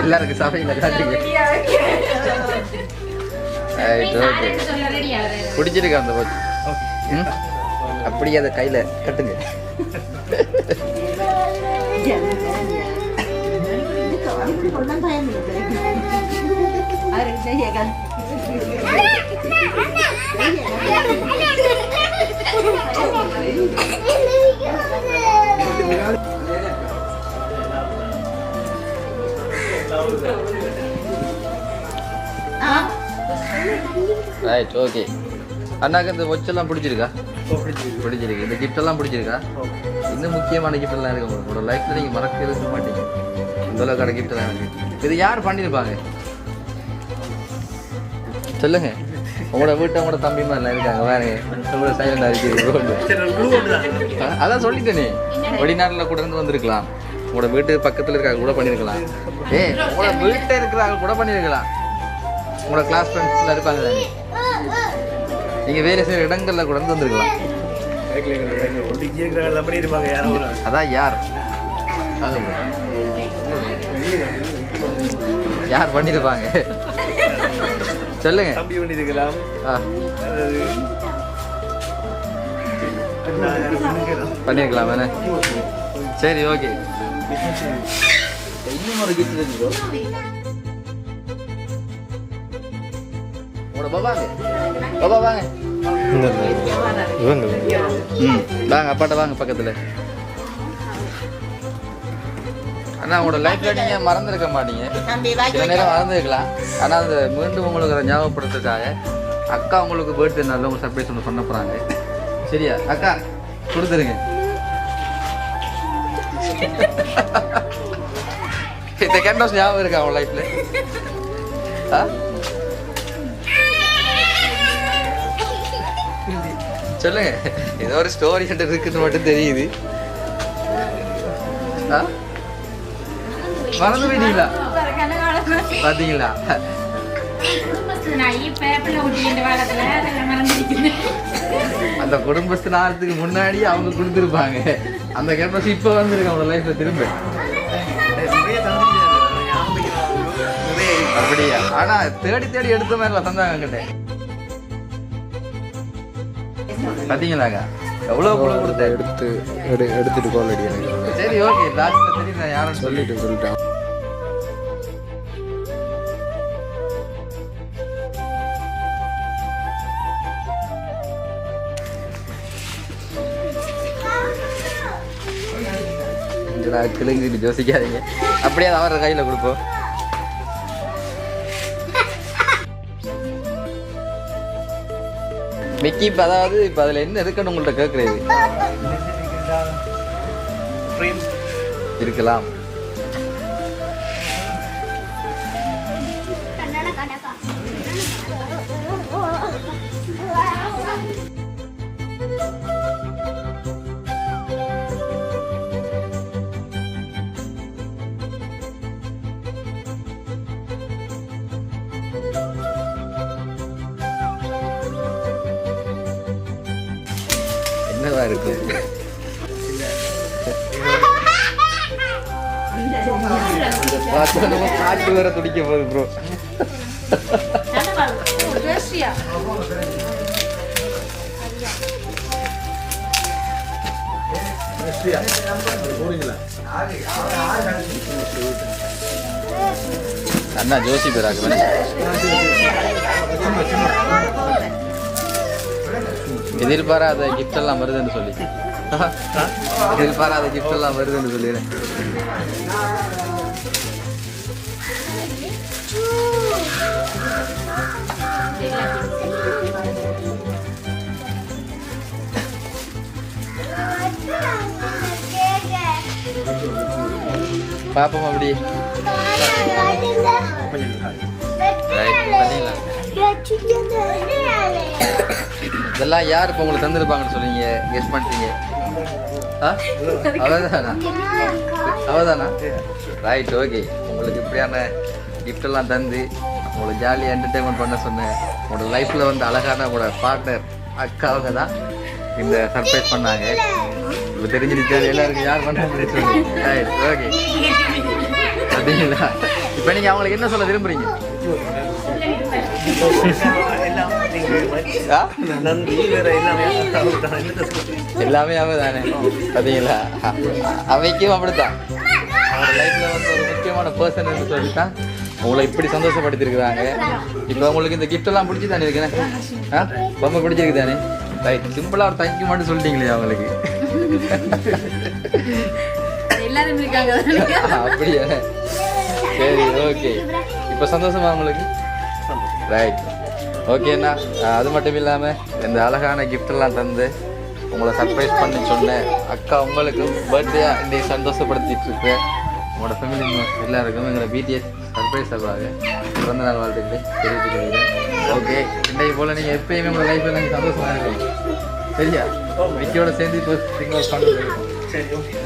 எல்லாருக்கும் சபையில காட்டுங்க. பிடிச்சிருக்கா அந்த வாட்ச்? அப்படியே அதை கையில கட்டுங்க. Right, okay. அண்ணாக்கு இந்த வாட்ச் எல்லாம் பிடிச்சிருக்கா? பிடிச்சிருக்கு. இந்த கிஃப்ட் எல்லாம் பிடிச்சிருக்கா? இன்னும் முக்கியமான கிஃப்ட் எல்லாம் இருக்கு உங்களோட லைஃப்ல, நீங்க மறக்கவே மாட்டீங்க. இந்த அளவுக்கான கிஃப்ட் எல்லாம் இருக்கு. இது யார் பண்ணிருப்பாங்க சொல்லுங்க. உங்களோட வீட்டை உங்களோட தம்பி மாதிரிலாம் இருக்காங்க பாருங்க. உங்களோட சைலண்டா இருக்கு. அதான் சொல்லிட்டேனே, வெளிநாட்டுல கூட இருந்து வந்திருக்கலாம். உங்களோட வீட்டு பக்கத்துல இருக்காங்க கூட பண்ணிருக்கலாம். உங்களோட வீட்டை இருக்கிறாங்க கூட பண்ணிருக்கலாம். உங்களோட கிளாஸ் ஃப்ரெண்ட்ஸ்ல இருப்பாங்க தானே, நீங்க வேலை செய்யற இடங்கள்ல கூட இருந்து வந்திருக்கலாம். அதான் யார் யார் பண்ணிருப்பாங்க சொல்லுங்க. பண்ணிருக்கலாம் தானே. சரி, ஓகே. இன்னும் ஒரு கிஃப்ட் இருக்கு. பாபா வாங்க. வாங்க அப்பாட்ட வாங்க பக்கத்துல. ஆனா உங்களோட லைஃப்ல நீங்க மறந்துருக்க மாட்டீங்க. சில நேரம் மறந்துருக்கலாம். ஆனா அது மீண்டும் உங்களுக்கு அதை ஞாபகப்படுத்துறதுக்காக அக்கா உங்களுக்கு பர்த்டே நாளில் உங்களுக்கு சர்ப்ரைஸ் ஒன்று பண்ண போறாங்க. சரியா அக்கா? கொடுத்துருங்க. இந்த கேண்டோஸ் ஞாபகம் இருக்கா உங்க லைஃப்ல? சொல்லுங்க. ஏதோ ஒரு ஸ்டோரி இருக்குன்னு மட்டும் தெரியுது. மறந்து போயிட்டீங்களா? பாத்தீங்களா? அந்த குடும்பத்து நாளத்துக்கு முன்னாடி அவங்க கொடுத்துருப்பாங்க. அந்த கேம்பஸ் இப்ப வந்துருக்கு அவங்க லைஃப்ல திரும்ப. அப்படியா? ஆனா தேடி தேடி எடுத்த மாதிரி தந்தாங்க கிட்ட. பாத்தீங்களாங்க எவ்வளவு கொடுத்த எடுத்துட்டு கால் அடி எனக்கு. சரி, ஓகே. லாஸ்ட்ல தெரியும் நான் யாரும் சொல்லிட்டேன். கிளங்கிட்டு யோசிக்காதீங்க. அப்படியே அவர கையில கொடுப்போம். மிக்கி, அதாவது இப்ப அதுல என்ன இருக்குன்னு உங்கள்ட்ட கேட்கறது இருக்கலாம். என்னவா இருக்கு? காட்டு வேற துடிக்க போகுது ப்ரோ. அண்ணா ஜோசி பேராக்கு எதிர்பாராத கிஃப்ட் எல்லாம் வருதுன்னு சொல்லி, எதிர்பாராத கிஃப்ட் எல்லாம் வருதுன்னு சொல்லிடுறேன். பாப்போம் அப்படி இதெல்லாம் யார் இப்போ உங்களுக்கு தந்துருப்பாங்கன்னு சொல்லுவீங்க, கெஸ் பண்ணுறீங்க? அவதானா ரைட் ஓகே. உங்களுக்கு இப்படியான கிஃப்ட் எல்லாம் தந்து உங்களை ஜாலியாக என்டர்டைன்மெண்ட் பண்ண சொன்னேன். உங்களோட லைஃப்பில் வந்து அழகான உங்களோட பார்ட்னர் அக்காவுங்க தான் இந்த சர்ப்ரைஸ் பண்ணாங்க. இப்போ தெரிஞ்சிருச்சு எல்லாருக்கும் யார் பண்ணாங்க சொல்லி. ரைட் ஓகே அப்படிங்களா? இப்போ நீங்கள் அவங்களுக்கு என்ன சொல்ல விரும்புறீங்க? எல்லாமே அவங்க தானே பார்த்தீங்களா? அவைக்கும் அப்படித்தான். அவங்களோட லைஃப்பில் வந்து ஒரு முக்கியமான பர்சன் சொல்லித்தான் உங்களை இப்படி சந்தோஷப்படுத்திருக்கிறாங்க. இப்போ உங்களுக்கு இந்த கிஃப்ட் எல்லாம் பிடிச்சி தானே இருக்குண்ணே? ரொம்ப பிடிச்சிருக்கு தானே? ரைட் சிம்பிளாக ஒரு தேங்க்யூ மட்டும் சொல்லிட்டீங்களே அவங்களுக்கு. அப்படியா? சரி ஓகே. இப்போ சந்தோஷமா உங்களுக்கு? ரைட் ஓகேண்ணா. அது மட்டும் இல்லாமல் இந்த அழகான கிஃப்டெல்லாம் தந்து உங்களை சர்ப்ரைஸ் பண்ணி சொன்னேன் அக்கா உங்களுக்கும் பர்த்டே இன்றைக்கு சந்தோஷப்படுத்திட்டு இருக்கேன். உங்களோட ஃபேமிலி மெம்பர்ஸ் எல்லாருக்கும் எங்களை பிடிஎஸ் சர்ப்ரைஸ் ஆகாது பிறந்த நாள் வாழ்த்துக்களை தெரிவித்துக்கிறேன். ஓகே இன்றைக்கு போல் நீங்கள் எப்பயுமே உங்களோட லைஃப்பில் நீங்கள் சந்தோஷமாக இருக்கணும். சரியா? விக்கியோட சேர்ந்து இப்போ சிங்கிள் பண்ணுறோம். சரி ஓகே.